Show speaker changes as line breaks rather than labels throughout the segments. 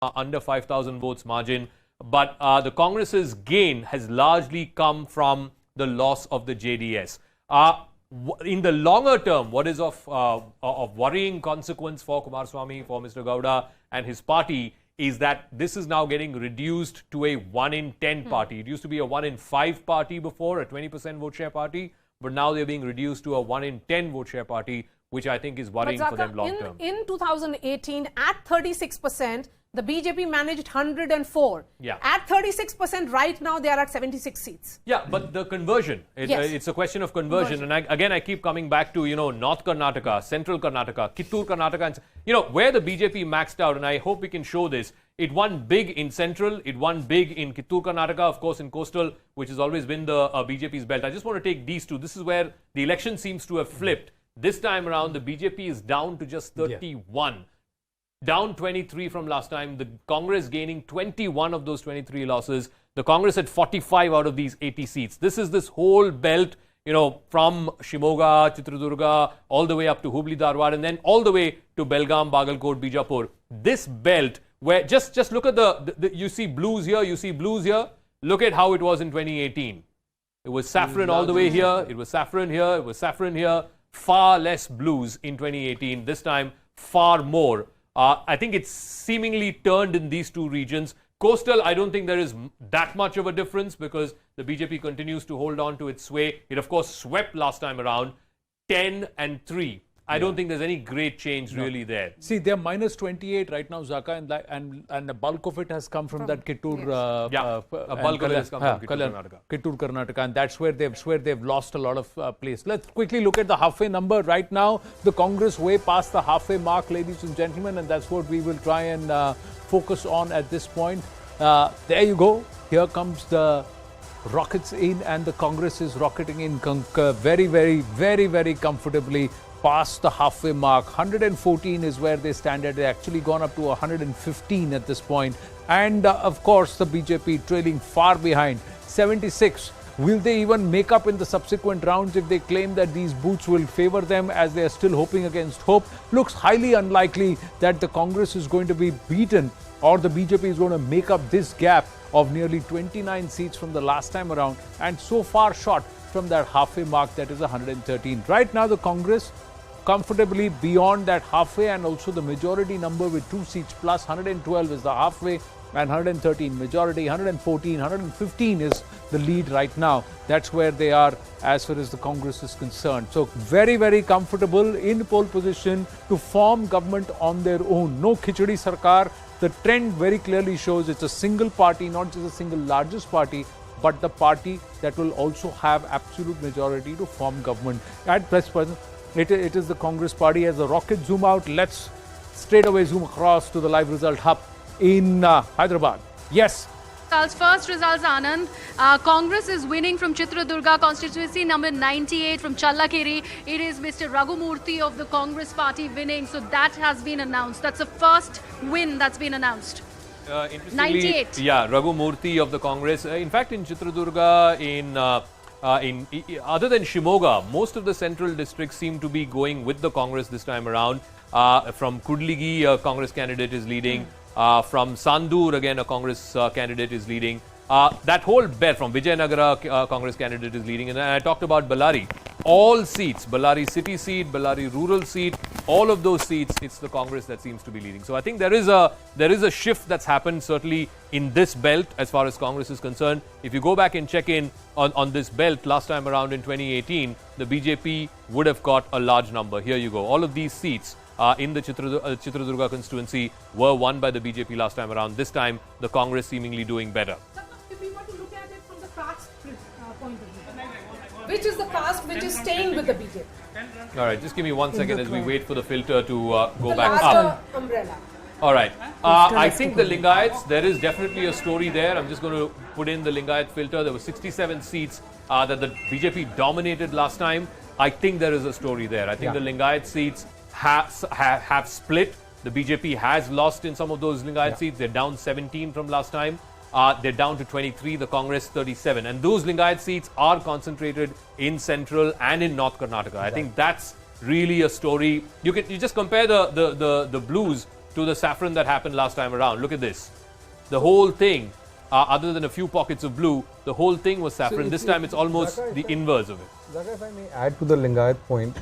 under 5,000 votes margin. But the Congress's gain has largely come from the loss of the JDS. In the longer term, what is of worrying consequence for Kumaraswamy, for Mr. Gowda and his party, is that this is now getting reduced to a 1 in 10 party. It used to be a 1 in 5 party before, a 20% vote share party, but now they're being reduced to a 1 in 10 vote share party, which I think is worrying for them long term.
In 2018, at 36%, the BJP managed 104.
Yeah.
At 36% right now, they are at 76 seats.
Yeah, but the conversion, it's a question of conversion. And again, I keep coming back to, North Karnataka, Central Karnataka, Kittur Karnataka, and, where the BJP maxed out, and I hope we can show this. It won big in Central, it won big in Kittur Karnataka, of course in Coastal, which has always been the BJP's belt. I just want to take these two. This is where the election seems to have flipped. This time around, the BJP is down to just 31. Yeah. Down 23 from last time. The Congress gaining 21 of those 23 losses. The Congress had 45 out of these 80 seats. This is this whole belt, from Shimoga, Chitradurga, all the way up to Hubli, Dharwad, and then all the way to Belgaum, Bagalkot, Bijapur. This belt, where just look at the you see blues here, you see blues here. Look at how it was in 2018. It was saffron all the way here. It was saffron here. It was saffron here. Far less blues in 2018. This time, far more. I think it's seemingly turned in these two regions. Coastal, I don't think there is that much of a difference because the BJP continues to hold on to its sway. It, of course, swept last time around 10 and 3. I don't think there's any great change really there.
See, they're minus 28 right now, Zaka, and the bulk of it has come from that Kittur.
A bulk of it has come from Kittur, Karnataka.
Kittur, Karnataka, and that's where they've lost a lot of place. Let's quickly look at the halfway number. Right now, the Congress way past the halfway mark, ladies and gentlemen, and that's what we will try and focus on at this point. There you go. Here comes the rockets in, and the Congress is rocketing in very, very, very, very comfortably past the halfway mark. 114 is where they stand at. They've actually gone up to 115 at this point. And of course, the BJP trailing far behind. 76. Will they even make up in the subsequent rounds if they claim that these booths will favor them, as they are still hoping against hope? Looks highly unlikely that the Congress is going to be beaten, or the BJP is going to make up this gap of nearly 29 seats from the last time around, and so far short from that halfway mark, that is 113. Right now, the Congress comfortably beyond that halfway, and also the majority number with 2 seats plus. 112 is the halfway and 113 majority. 114, 115 is the lead right now. That's where they are as far as the Congress is concerned. So very, very comfortable in pole position to form government on their own. No Khichdi Sarkar. The trend very clearly shows it's a single party, not just a single largest party, but the party that will also have absolute majority to form government. At present, it is the Congress party. As the rockets zoom out, let's straight away zoom across to the live result hub in Hyderabad. Yes.
First results, Anand. Congress is winning from Chitradurga constituency number 98 from Challakere. It is Mr. Raghumurthy of the Congress party winning. So that has been announced. That's the first win that's been announced. 98.
Yeah, Raghumurthy of the Congress. In fact, in Chitradurga, other than Shimoga, most of the central districts seem to be going with the Congress this time around. From Kudligi, a Congress candidate is leading. From Sandur, again, a Congress candidate is leading. That whole belt from Vijayanagara, Congress candidate is leading. And I talked about Ballari. All seats, Ballari city seat, Ballari rural seat, all of those seats, it's the Congress that seems to be leading. So I think there is a shift that's happened certainly in this belt as far as Congress is concerned. If you go back and check in on this belt last time around in 2018, the BJP would have got a large number. Here you go. All of these seats in the Chitradurga constituency were won by the BJP last time around. This time, the Congress seemingly doing better.
If we were to look at it from the caste point of view, which is the caste which is staying with the BJP?
All right, just give me 1 second as we wait for the filter to go back
up. Umbrella.
All right. I think the Lingayats, there is definitely a story there. I'm just going to put in the Lingayat filter. There were 67 seats that the BJP dominated last time. I think there is a story there. I think the Lingayat seats have split. The BJP has lost in some of those Lingayat seats. They're down 17 from last time. They're down to 23, the Congress 37. And those Lingayat seats are concentrated in Central and in North Karnataka. I think that's really a story. You just compare the blues to the saffron that happened last time around. Look at this. The whole thing, other than a few pockets of blue, the whole thing was saffron. This time it's almost the inverse of it.
Zaka, if I may add to the Lingayat point,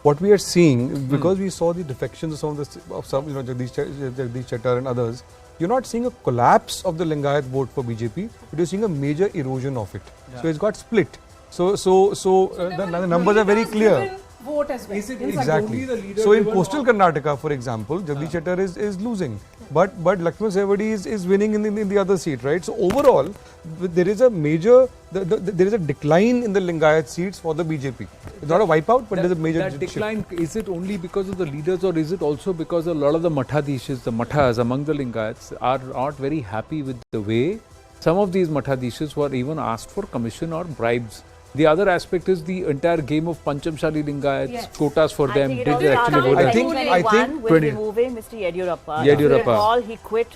what we are seeing, because we saw the defections of some, Jagdish Chettar and others, you're not seeing a collapse of the Lingayat vote for BJP, but you're seeing a major erosion of it. Yeah. So it's got split. So the numbers are very clear.
Vote as well.
Exactly. So in coastal Karnataka, for example, Jagdish Chettar is losing, but Lakshman Sewadi is winning in the other seat, right? So overall, there is a major there is a decline in the Lingayat seats for the BJP. It's not a wipeout, but there's a major
decline. Is it only because of the leaders, or is it also because a lot of the Mathadishis, the Mathas among the Lingayats, are not very happy with the way some of these Mathadishis were even asked for commission or bribes? The other aspect is the entire game of Panchamshali Lingayats, quotas for them. Did they actually vote?
I think
with removing Mr. Yediyurappa. All he quit,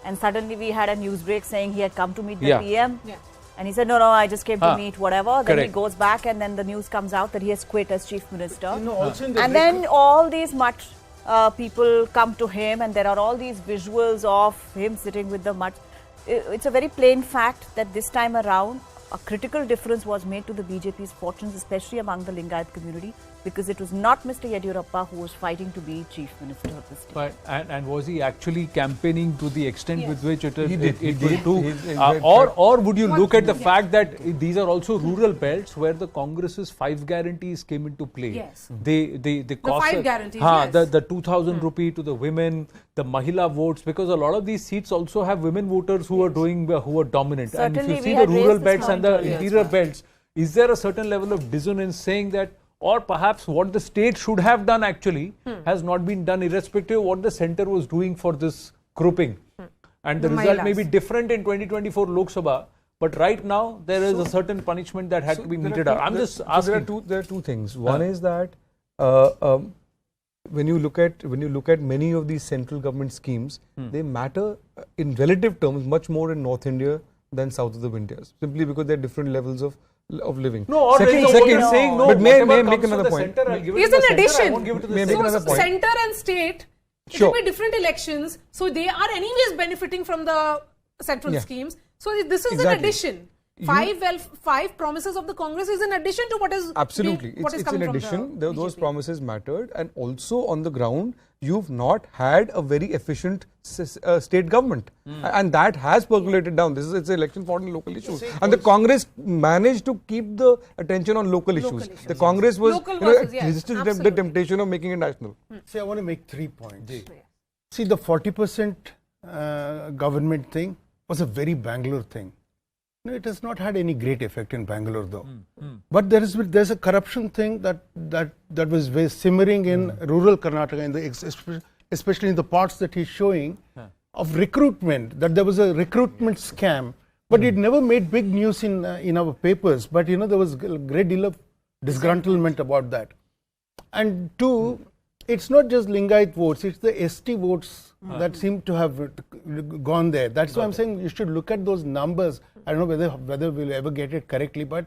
and suddenly we had a news break saying he had come to meet the PM. Yeah. And he said, no, I just came to meet whatever. Then he goes back, and then the news comes out that he has quit as Chief Minister. And then all these Math people come to him, and there are all these visuals of him sitting with the Math. It's a very plain fact that this time around, a critical difference was made to the BJP's fortunes, especially among the Lingayat community, because it was not Mr. Yediyurappa who was fighting to be Chief Minister of the state.
But, and was he actually campaigning to the extent with which it
did.
Or would you look at the fact that these are also rural belts where the Congress's 5 guarantees came into play?
Yes.
The cost
5 guarantees,
the 2,000 rupee to the women, the Mahila votes, because a lot of these seats also have women voters who are dominant.
Certainly,
and if you see the rural belts and the interior belts, is there a certain level of dissonance saying that, or perhaps what the state should have done actually has not been done, irrespective of what the centre was doing for this grouping? And the result may be different in 2024 Lok Sabha, but right now there is a certain punishment that had to be meted out. I'm just asking.
There are two things. One is that when you look at many of these central government schemes, they matter in relative terms much more in North India than south of the winters, simply because there are different levels of living.
No, or second, saying no.
But may make another point.
Is an addition.
May make another point.
Center and state, it will be different elections, so they are anyways benefiting from the central schemes. So this is an addition. 5 promises of the Congress is in addition to what is
absolutely. It's in addition. Those promises mattered, and also on the ground, you've not had a very efficient state government, and that has percolated down. It's an election fought on local issues, and the Congress managed to keep the attention on local issues. The Congress was resisted the temptation of making it national.
See, I want to make 3 points. See, the 40% government thing was a very Bangalore thing. No, it has not had any great effect in Bangalore, though. But there's a corruption thing that was very simmering in rural Karnataka, especially in the parts that he's showing of recruitment. That there was a recruitment scam, but it never made big news in our papers. But there was a great deal of disgruntlement about that. And 2, it's not just Lingayat votes; it's the ST votes that seem to have gone there. That's why I'm saying you should look at those numbers. I don't know whether we'll ever get it correctly, but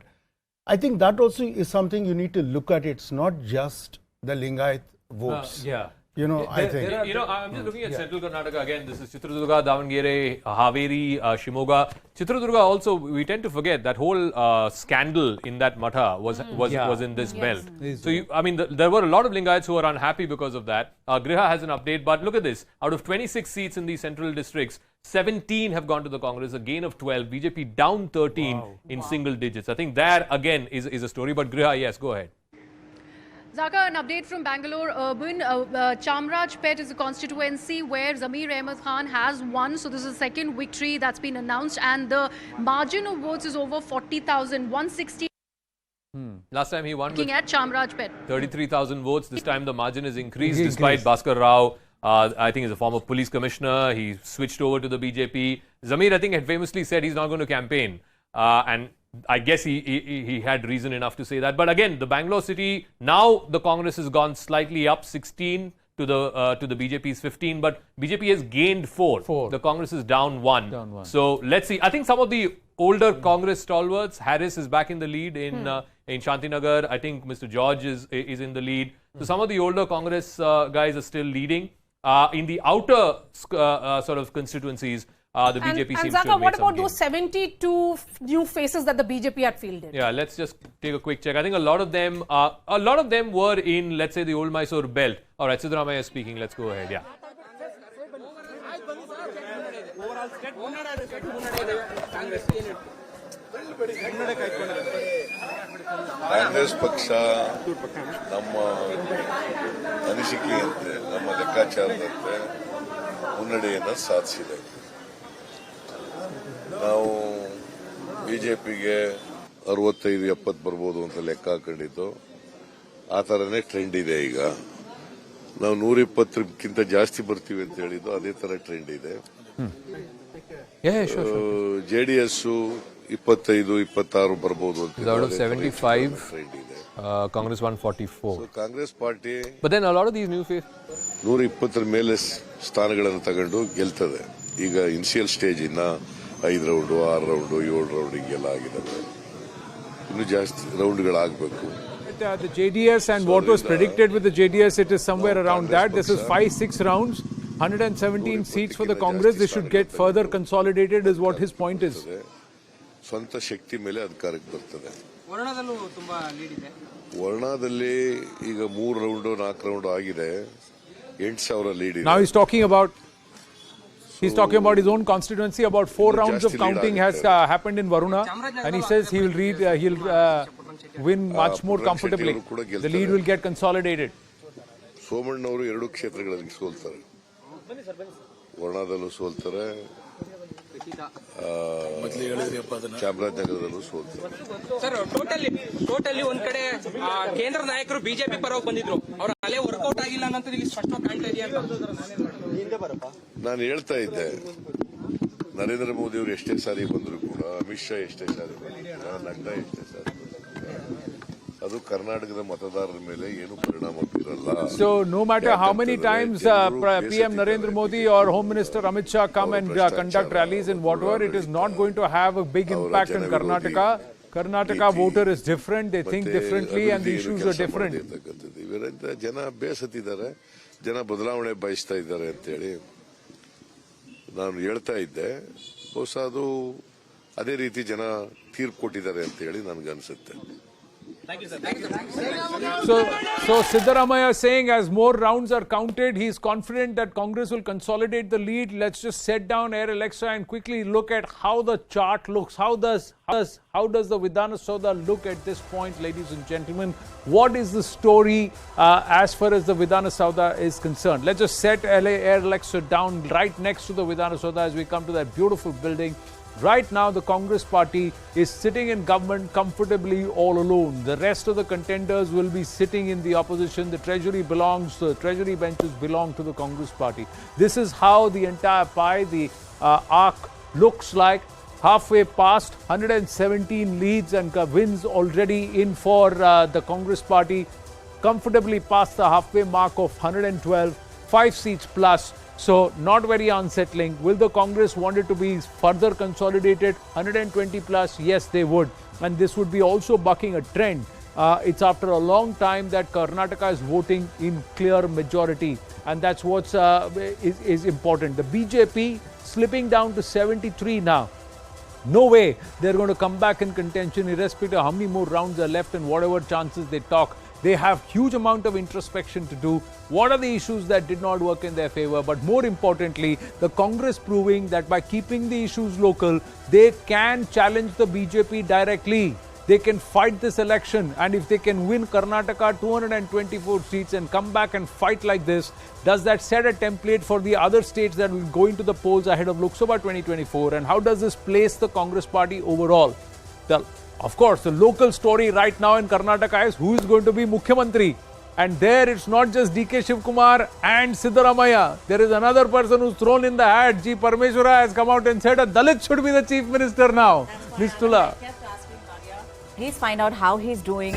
I think that also is something you need to look at. It's not just the Lingayat votes. I think.
I'm just looking at central Karnataka again. This is Chitradurga, Davangere, Haveri, Shimoga. Chitradurga also, we tend to forget that whole scandal in that Matha was in this belt. So, there were a lot of Lingayats who were unhappy because of that. Griha has an update, but look at this. Out of 26 seats in these central districts, 17 have gone to the Congress, a gain of 12. BJP down 13 in single digits. I think that again is a story. But Griha, yes, go ahead.
Zaka, an update from Bangalore Urban. Chamrajpet is a constituency where Zameer Ahmed Khan has won. So this is the second victory that's been announced. And the margin of votes is over 40,000, 160.
Last time he won with
at Chamrajpet.
33,000 votes. This time the margin is increased despite Bhaskar Rao. I think he's a former police commissioner. He switched over to the BJP. Zameer, I think, had famously said he's not going to campaign. And I guess he had reason enough to say that. But again, the Bangalore city, now the Congress has gone slightly up 16 to the BJP's 15. But BJP has gained 4. The Congress is down 1. So let's see. I think some of the older Congress stalwarts, Harris is back in the lead in Shantinagar. I think Mr. George is in the lead. So some of the older Congress guys are still leading. In the outer sort of constituencies, the BJP seems to have
Zaka,
made
what
some
about
gains.
those 72 new faces that the BJP had fielded?
Yeah, let's just take a quick check. I think a lot of them were in, let's say, the old Mysore belt. All right, Siddaramaiah is speaking. Let's go ahead. Yeah.
Congress ಪಕ್ಷ ನಮ್ಮ ಅನಿಸಿಕೆಯಂತೆ ನಮ್ಮ ಲೆಕ್ಕಾಚಾರದಂತೆ ಮುನ್ನಡೆಯನ್ನು ಸಾಧಿಸಿದೆ. ನಾವು ಬಿಜೆಪಿಗೆ 65-70 ಬರ್ಬೋದು ಅಂತ ಲೆಕ್ಕ ಹಾಕೊಂಡಿದ್ದು. ಆ ಥರನೇ ಟ್ರೆಂಡ್ ಇದೆ. ಈಗ ನಾವು 120ಕ್ಕಿಂತ ಜಾಸ್ತಿ ಬರ್ತೀವಿ ಅಂತ ಹೇಳಿದ್ದು, ಅದೇ ತರ ಟ್ರೆಂಡ್ ಇದೆ. ಜೆಡಿಎಸ್ 25-26 ಬರ್ಬೋದು ಅಂತ.
Out of 75,
ಟ್ರೆಂಡ್ ಇದೆ.
Congress 144.
Congress party
But then a lot of these new faces.
120 ಮೇಲೆ ಸ್ಥಾನಗಳನ್ನು ತಗೊಂಡು ಗೆಲ್ತದೆ. ಈಗ ಇನಿಷಿಯಲ್ ಸ್ಟೇಜ್ ಇನ್ನ 5 ರೌಂಡ್ 6 ರೌಂಡ್ 7 ರೌಂಡ್ ಹಿಂಗೆಲ್ಲ ಆಗಿದ್ದಾವೆ. ಇನ್ನು ಜಾಸ್ತಿ ರೌಂಡ್ಗಳಾಗಬೇಕು.
The JDS and what was predicted with the JDS, it is somewhere around that. This is 5-6 rounds, 117 seats for the Congress. This should get further consolidated is what his point is.
ಸ್ವಂತ ಶಕ್ತಿ ಮೇಲೆ ಅಧಿಕಾರಕ್ಕೆ ಬರ್ತದೆ. ವರ್ಣದಲ್ಲಿ ಈಗ 3 round 4 round ಆಗಿದೆ. 8,000 lead ಇದೆ.
Now he's talking about his own constituency. About 4 rounds of counting has happened in Varuna, and he says he'll win much more comfortably. The lead will get consolidated.
ಸೋಮಣ್ಣವರು 2 ಕ್ಷೇತ್ರಗಳಲ್ಲಿ ಸೋಲ್ತಾರೆ. ವರ್ಣದಲ್ಲೂ ಸೋಲ್ತಾರೆ, ಚಾಮರಾಜನಗರದಲ್ಲೂ ಸೋಲ್ತಾರೆ.
Sir, totally ಒಂದ್ ಕಡೆ ಕೇಂದ್ರ ನಾಯಕರು BJP ಪರವಾಗಿ ಬಂದಿದ್ರು. ಅವ್ರ ಅಲೆ workout ಆಗಿಲ್ಲ ಅನ್ನೋದು ಇಲ್ಲಿ ಸ್ಪಷ್ಟವಾಗಿ ಕಾಣ್ತಾ ಇದೆಯಾ?
ನಾನು ಹೇಳ್ತಾ ಇದ್ದೆ, ನರೇಂದ್ರ ಮೋದಿ ಅವರು ಎಷ್ಟೇ ಸಾರಿ ಬಂದ್ರು ಕೂಡ, ಅಮಿತ್ ಶಾ ಎಷ್ಟೇ ಸಾರಿ ಬಂದ್ರು, ನಡ್ಡಾ ಎಷ್ಟೇ ಸಾರಿ ಬಂದ್ರು, ಅದು ಕರ್ನಾಟಕದ ಮತದಾರರ ಮೇಲೆ ಏನು ಪರಿಣಾಮ ಬೀರಲ್ಲ.
So no matter how many times PM Narendra Modi or Home Minister Amit Shah come and conduct rallies and whatever, it is not going to have a big impact in Karnataka. Karnataka voter is different, they think differently and the issues are different.
ಇವರಿಂದ ಜನ ಬೇಸತ್ತಿದ್ದಾರೆ, ಜನ ಬದಲಾವಣೆ ಬಯಸ್ತಾ ಇದ್ದಾರೆ ಅಂತೇಳಿ ನಾನು ಹೇಳ್ತಾ ಇದ್ದೆ. ಬಹುಶಃ ಅದು ಅದೇ ರೀತಿ ಜನ ತೀರ್ಪು ಕೊಟ್ಟಿದ್ದಾರೆ ಅಂತ ಹೇಳಿ ನನಗನ್ಸುತ್ತೆ.
So Siddaramaiah is saying as more rounds are counted, he is confident that Congress will consolidate the lead. Let's just set down Air Alexa and quickly look at how the chart looks. How does the Vidhana Saudha look at this point, ladies and gentlemen? What is the story as far as the Vidhana Saudha is concerned? Let's just set Air Alexa down right next to the Vidhana Saudha as we come to that beautiful building. Right now, the Congress party is sitting in government comfortably all alone. The rest of the contenders will be sitting in the opposition. The treasury benches belong to the Congress party. This is how the entire pie, the arc looks like. Halfway past, 117 leads and wins already in for the Congress party. Comfortably past the halfway mark of 112, 5 seats plus. So, not very unsettling. Will the Congress want it to be further consolidated? 120 plus? Yes, they would. And this would be also bucking a trend. It's after a long time that Karnataka is voting in clear majority. And that's what's is important. The BJP slipping down to 73 now. No way they're going to come back in contention irrespective of how many more rounds are left and whatever chances they talk. They have huge amount of introspection to do. What are the issues that did not work in their favor? But more importantly, the Congress proving that by keeping the issues local, they can challenge the BJP directly. They can fight this election, and if they can win Karnataka 224 seats and come back and fight like this, does that set a template for the other states that will go into the polls ahead of Lok Sabha 2024? And how does this place the Congress party overall? Of course, the local story right now in Karnataka is who is going to be Mukhyamantri. And there it's not just DK Shivkumar and Siddaramaiah. There is another person who's thrown in the hat. G. Parmeshwara has come out and said a Dalit should be the chief minister now. Ms. Tula.
Please find out how he's doing,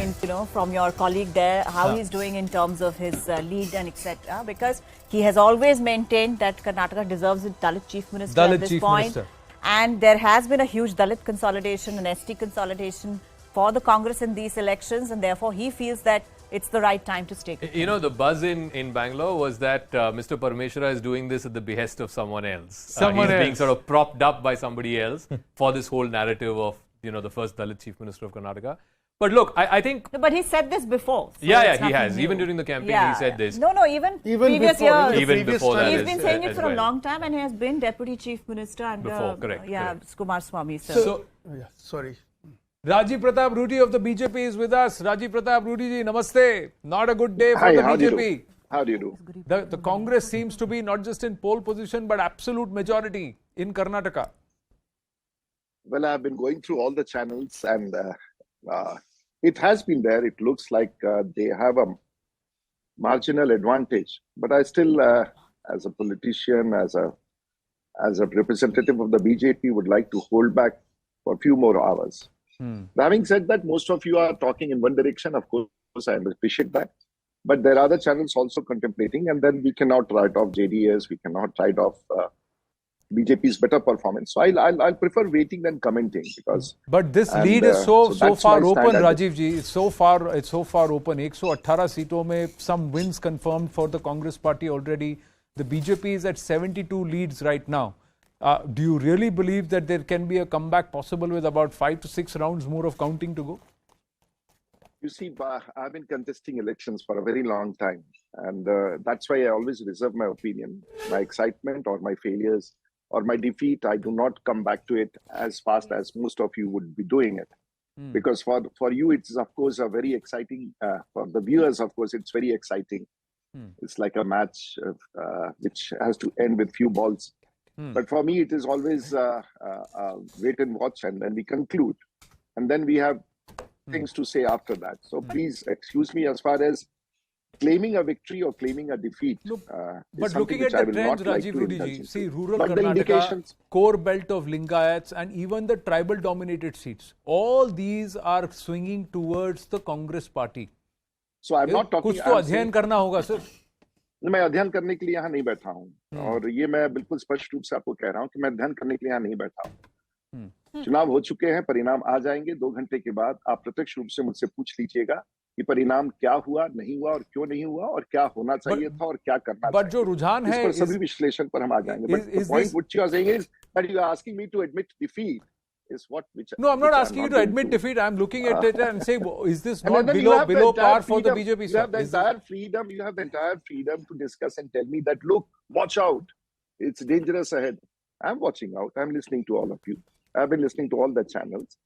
from your colleague there, how he's doing in terms of his lead and etc. Because he has always maintained that Karnataka deserves a Dalit chief minister at this point. And there has been a huge Dalit consolidation and ST consolidation for the Congress in these elections, and therefore he feels that it's the right time to stake.
You know, the buzz in Bangalore was that Mr. Parmeshwara is doing this at the behest of someone else. He's being sort of propped up by somebody else for this whole narrative of, you know, the first Dalit Chief Minister of Karnataka. But look, I think...
No, but he said this before.
So he has. New. Even during the campaign, he said this.
No, even previous
before,
years.
Even before that.
He's been saying it for a long time, and he has been Deputy Chief Minister under correct. Kumar Swamy.
So
sorry.
Rajiv Pratap Rudy of the BJP is with us. Rajiv Pratap Rudy ji, namaste. Not a good day for the BJP.
How do you do?
The Congress seems to be not just in pole position, but absolute majority in Karnataka.
Well, I've been going through all the channels, and it has been there. It looks like they have a marginal advantage. But I still, as a politician, as a representative of the BJP, would like to hold back for a few more hours. Having said that, most of you are talking in one direction. Of course, I appreciate that. But there are other channels also contemplating, and then we cannot write off JDS, we cannot write off BJP's better performance. So I'll prefer waiting than commenting, because.
But this lead is so far open, Rajiv ji. It's so far open. 118 seatons mein some wins confirmed for the Congress party already. The BJP is at 72 leads right now. Do you really believe that there can be a comeback possible with about 5 to 6 rounds more of counting to go?
You see, I've been contesting elections for a very long time, and that's why I always reserve my opinion. My excitement or my failures or my defeat, I do not come back to it as fast as most of you would be doing it. Because for you, it's of course a very exciting, for the viewers, of course, it's very exciting. It's like a match which has to end with few balls. But for me, it is always wait and watch, and then we conclude. And then we have things to say after that. So please excuse me as far as claiming a victory or claiming a defeat.
But looking at the trends, Rajiv Rudy ji, see, rural Karnataka, core belt of Lingayats, and even the tribal dominated seats, all these are swinging towards the Congress party.
So I'm not talking...
कुछ तो अध्ययन करना होगा sir.
मैं अध्ययन करने के लिए यहाँ नहीं बैठा हूँ, और ये मैं बिल्कुल स्पष्ट रूप से आपको कह रहा हूँ कि मैं अध्ययन करने के लिए यहाँ नहीं बैठा हूँ. चुनाव हो चुके हैं, परिणाम आ जाएंगे 2 घंटे के बाद. आप प्रत्यक्ष रूप से मुझसे पूछ लीजिएगा कि परिणाम क्या हुआ, नहीं हुआ, और क्यों नहीं हुआ, और क्या होना चाहिए था, और क्या करना चाहिए.
जो रुझान है,
इस पर सभी विश्लेषण पर हम आ जाएंगे. But the point which you are saying is that you are asking me to admit defeat.
No, I'm not asking you to admit defeat. I'm looking at it and saying, is this not below par for the BJP?
You have the entire freedom. You have the entire freedom to discuss and tell me that, look, watch out. It's dangerous ahead. I'm watching out. I'm listening to all of you. I've been listening to all the channels.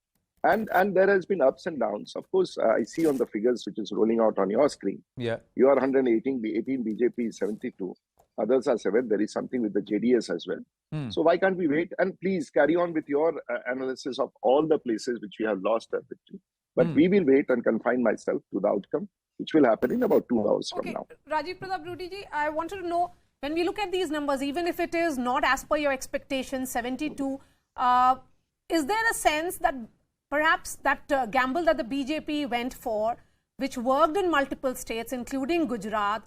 And there has been ups and downs. Of course, I see on the figures which is rolling out on your screen.
Yeah.
You are 118, BJP is 72. Others are 7. There is something with the JDS as well. So why can't we wait? And please carry on with your analysis of all the places which we have lost our victory. But we will wait and confine myself to the outcome, which will happen in about 2 hours from now.
Rajiv Pratap Rudy ji, I wanted to know, when we look at these numbers, even if it is not as per your expectations, 72, is there a sense that perhaps that gamble that the BJP went for, which worked in multiple states, including Gujarat,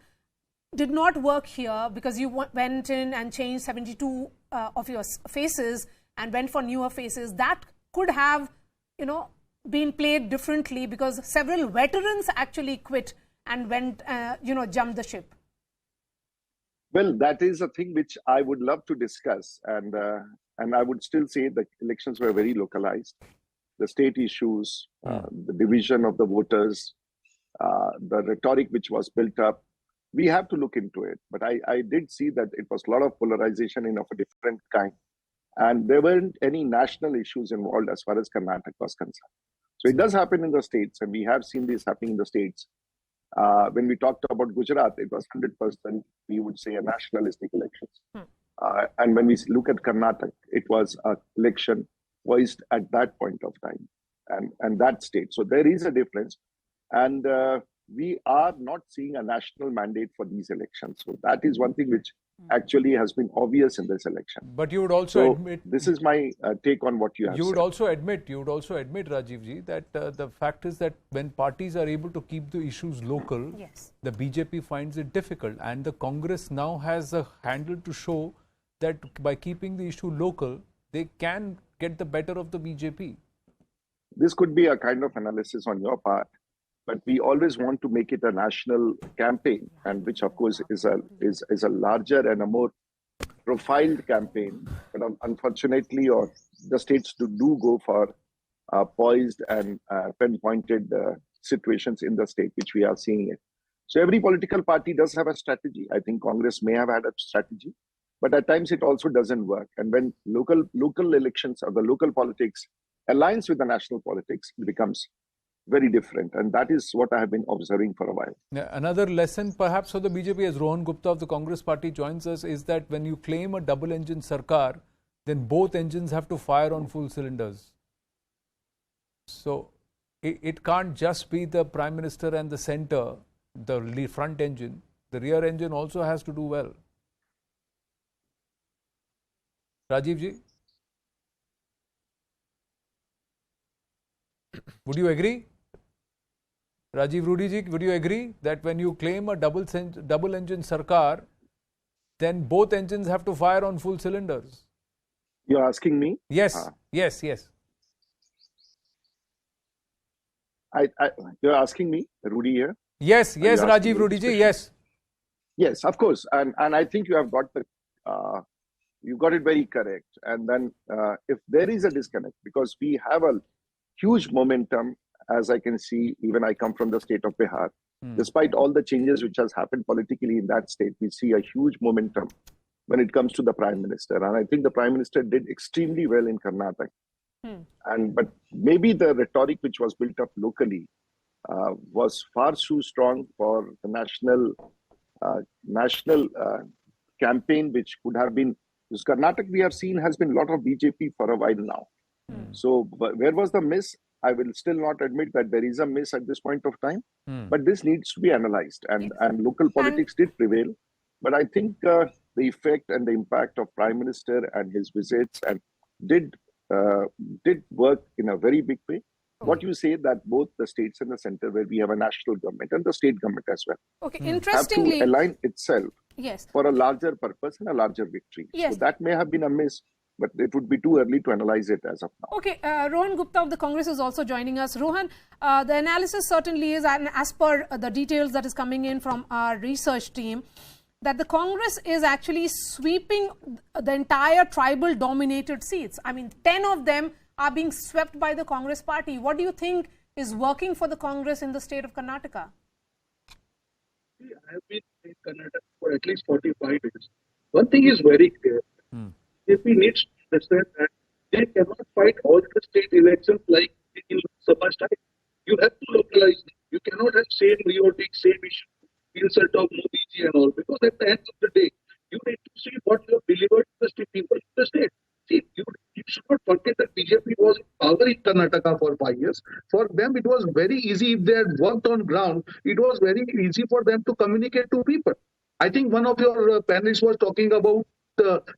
did not work here because you went in and changed 72 of your faces and went for newer faces? That could have, been played differently because several veterans actually quit and went, jumped the ship.
Well, that is a thing which I would love to discuss, and I would still say the elections were very localized. The state issues, the division of the voters, the rhetoric which was built up. We have to look into it. But I did see that it was a lot of polarization of a different kind. And there weren't any national issues involved as far as Karnataka was concerned. So it does happen in the states, and we have seen this happening in the states. When we talked about Gujarat, it was 100%, we would say, a nationalistic elections. And when we look at Karnataka, it was an election voiced at that point of time and that state. So there is a difference. And we are not seeing a national mandate for these elections. So that is one thing which actually has been obvious in this election.
But you would also admit...
This is my take on what you have said.
You would also admit, Rajiv ji, that the fact is that when parties are able to keep the issues local, the BJP finds it difficult. And the Congress now has a handle to show that by keeping the issue local, they can get the better of the BJP.
This could be a kind of analysis on your part. but we always want to make it a national campaign, and which of course is a larger and a more profiled campaign. But unfortunately, or the states do go for poised and pinpointed situations in the state, which we are seeing it. So every political party does have a strategy. I think Congress may have had a strategy, but at times it also doesn't work. And when local elections or the local politics aligns with the national politics, it becomes very different. And that is what I have been observing for a while.
Yeah, another lesson perhaps for the BJP, as Rohan Gupta of the Congress party joins us, is that when you claim a double engine Sarkar, then both engines have to fire on full cylinders. So it can't just be the Prime Minister and the centre, the front engine. The rear engine also has to do well. Rajiv ji, would you agree? Rajiv Rudy ji, would you agree that when you claim a double engine Sarkar, then both engines have to fire on full cylinders?
You're asking me?
Yes, yes.
You're asking me, Rudy here?
Yes, Rajiv Rudy ji, yes.
Yes, of course. And I think you have got you got it very correct. And then if there is a disconnect, because we have a huge momentum, as I can see, even I come from the state of Bihar. Despite all the changes which has happened politically in that state, we see a huge momentum when it comes to the Prime Minister. And I think the Prime Minister did extremely well in Karnataka. But maybe the rhetoric which was built up locally was far too strong for the national campaign, which could have been, because Karnataka we have seen has been a lot of BJP for a while now. So where was the miss? I will still not admit that there is a miss at this point of time, but this needs to be analyzed, and local politics did prevail. But I think the effect and the impact of Prime Minister and his visits and did work in a very big way. What you say that both the states and the center, where we have a national government and the state government as well,
interestingly,
have to align itself
yes,
for a larger purpose and a larger victory.
Yes.
So that may have been a miss, but it would be too early to analyze it as of now.
Okay, Rohan Gupta of the Congress is also joining us. Rohan, the analysis certainly is, and as per the details that is coming in from our research team, that the Congress is actually sweeping the entire tribal dominated seats. I mean, 10 of them are being swept by the Congress party. What do you think is working for the Congress in the state of Karnataka?
I have been in Karnataka for at least 45 years. One thing is very clear. BJP needs to understand that they cannot fight all the state elections like in Sabha style. You have to localize them. You cannot have same rhetoric, same issue, insult of Modi ji and all, because at the end of the day, you need to see what you have delivered to the state people in the state. See, you should not forget that BJP was in power in Karnataka for 5 years. For them, it was very easy. If they had worked on ground, it was very easy for them to communicate to people. I think one of your panelists was talking about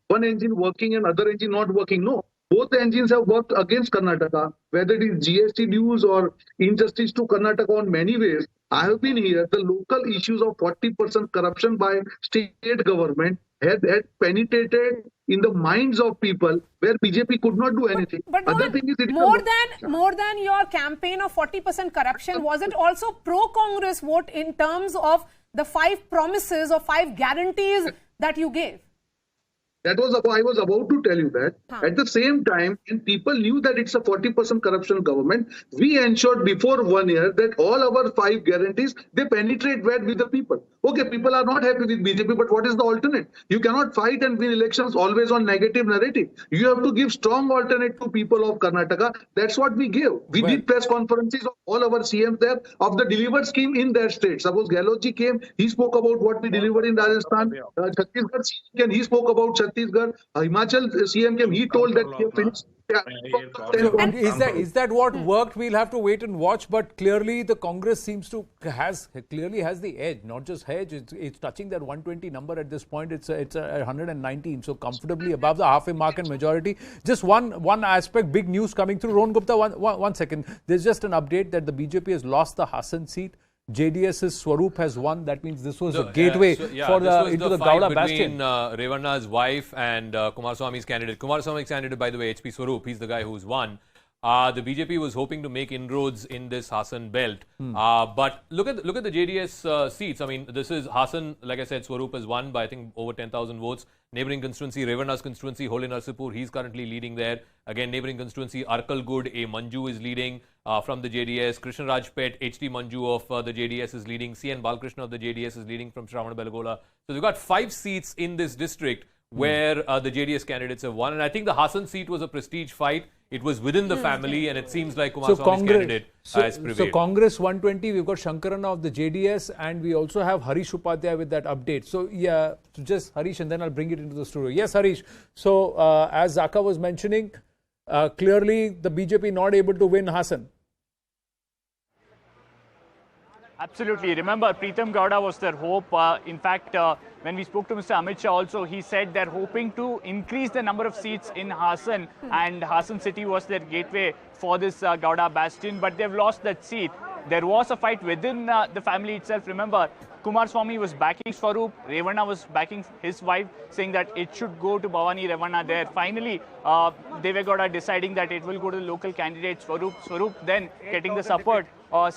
one engine working and other engine not working. No, both the engines have worked against Karnataka, whether it is GST dues or injustice to Karnataka on many ways. I have been here. The local issues of 40% corruption by state government had penetrated in the minds of people where BJP could not do anything.
But more than your campaign of 40% corruption, was it also pro-Congress vote in terms of the 5 promises or 5 guarantees that you gave?
That was I was about to tell you that. At the same time, when people knew that it's a 40% corruption government, we ensured before 1 year that all our 5 guarantees, they penetrate well with the people. Okay, people are not happy with BJP, but what is the alternate? You cannot fight and win elections always on negative narrative. You have to give strong alternate to people of Karnataka. That's what we gave. We did press conferences of all our CMs there of the delivered scheme in their state. Suppose Gehlotji came, he spoke about what we delivered in Rajasthan. Chhattisgarh CM came, he spoke about Chhattisgarh. Himachal CM came, he told that he finished.
Is that what worked? We'll have to wait and watch. But clearly, the Congress seems to has the edge. Not just edge; it's touching that 120 number at this point. It's 119, so comfortably above the halfway mark and majority. Just one aspect, big news coming through. Rohan Gupta, one second. There's just an update that the BJP has lost the Hassan seat. JDS's Swaroop has won. That means this was a gateway into the Gowda bastion.
Between Revanna's wife and Kumaraswamy's candidate. Kumaraswamy's candidate, by the way, HP Swaroop. He's the guy who's won. the BJP was hoping to make inroads in this Hassan belt. But look at the JDS seats. I mean, this is Hassan, like I said, Swaroop has won by I think over 10,000 votes. Neighbouring constituency, Revanna's constituency, Hole Narsipur, he's currently leading there. Again, neighbouring constituency, Arkalgud, A. Manju is leading from the JDS. Krishnaraj Pet, H.T. Manju of the JDS is leading. C.N. Balkrishna of the JDS is leading from Shravanabelagola. So they've got 5 seats in this district where the JDS candidates have won. And I think the Hassan seat was a prestige fight. It was within the family, and it seems like Kumaraswamy's candidate has prevailed.
So Congress 120, we've got Shankarana of the JDS, and we also have Harish Upadhyay with that update. So yeah, so just Harish, and then I'll bring it into the studio. Yes, Harish. So as Zaka was mentioning, clearly the BJP not able to win Hassan.
Absolutely. Remember, Pritam Gowda was their hope. In fact, when we spoke to Mr. Amit Shah also, he said they're hoping to increase the number of seats in Hassan, and Hassan city was their gateway for this Gowda bastion, but they've lost that seat. There was a fight within the family itself. Remember, Kumaraswamy was backing Swaroop, Revanna was backing his wife, saying that it should go to Bhavani Revanna there. Finally, Deve Gowda deciding that it will go to the local candidate Swaroop. Swaroop then getting the support of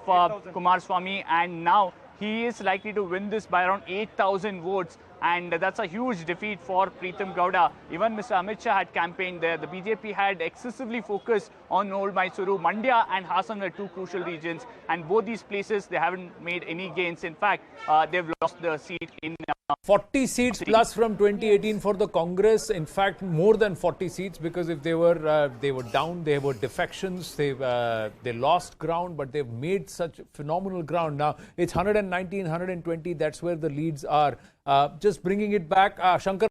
Kumaraswamy, and now he is likely to win this by around 8,000 votes. And that's a huge defeat for Pritam Gowda. Even Mr. Amit Shah had campaigned there. The BJP had excessively focused on Old Mysuru. Mandya and Hassan were 2 crucial regions. And both these places, they haven't made any gains. In fact, they've lost the seat in...
40 seats plus from 2018 for the Congress. In fact, more than 40 seats, because if they were down, they were defections, they lost ground, but they've made such phenomenal ground. Now it's 119, 120. That's where the leads are. Just bringing it back, Shankar.